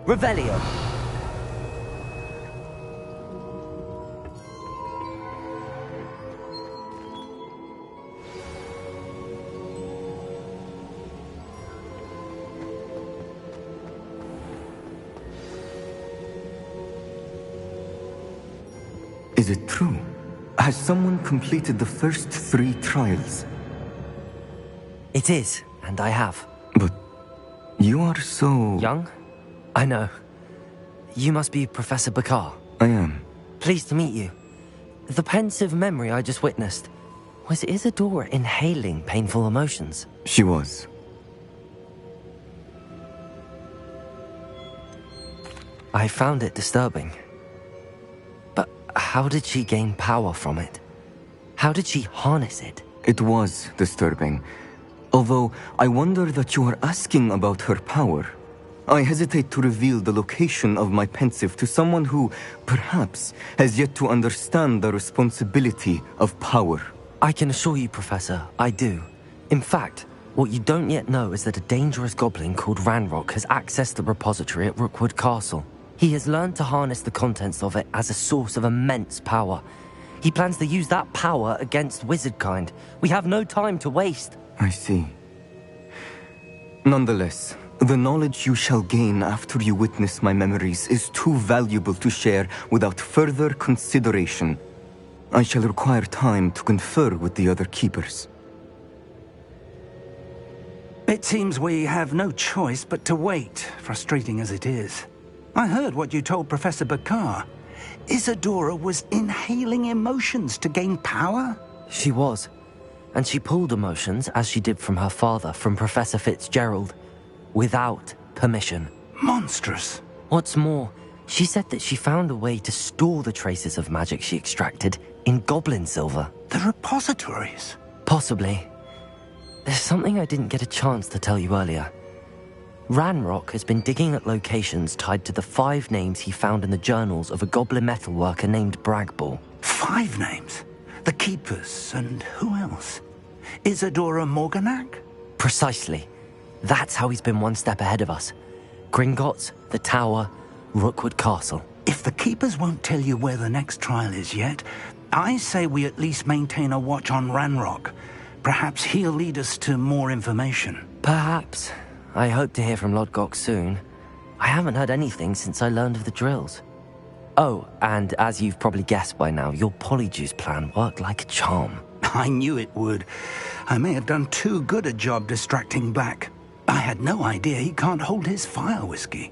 Revelio. Is it true? Has someone completed the first 3 trials? It is, and I have. But you are so... young? I know. You must be Professor Bakar. I am. Pleased to meet you. The pensive memory I just witnessed, was Isadora inhaling painful emotions? She was. I found it disturbing. But how did she gain power from it? How did she harness it? It was disturbing. Although I wonder that you are asking about her power. I hesitate to reveal the location of my pensive to someone who, perhaps, has yet to understand the responsibility of power. I can assure you, Professor, I do. In fact, what you don't yet know is that a dangerous goblin called Ranrock has accessed the repository at Rookwood Castle. He has learned to harness the contents of it as a source of immense power. He plans to use that power against wizardkind. We have no time to waste. I see. Nonetheless, the knowledge you shall gain after you witness my memories is too valuable to share without further consideration. I shall require time to confer with the other keepers. It seems we have no choice but to wait, frustrating as it is. I heard what you told Professor Bakar. Isadora was inhaling emotions to gain power? She was. And she pulled emotions, as she did from her father, from Professor Fitzgerald. Without permission. Monstrous. What's more, she said that she found a way to store the traces of magic she extracted in goblin silver. The repositories? Possibly. There's something I didn't get a chance to tell you earlier. Ranrock has been digging at locations tied to the 5 names he found in the journals of a goblin metalworker named Bragball. 5 names? The Keepers, and who else? Isadora Morganac? Precisely. That's how he's been one step ahead of us. Gringotts, the Tower, Rookwood Castle. If the Keepers won't tell you where the next trial is yet, I say we at least maintain a watch on Ranrock. Perhaps he'll lead us to more information. Perhaps. I hope to hear from Lodgok soon. I haven't heard anything since I learned of the drills. Oh, and as you've probably guessed by now, your polyjuice plan worked like a charm. I knew it would. I may have done too good a job distracting Black. I had no idea he can't hold his fire whiskey.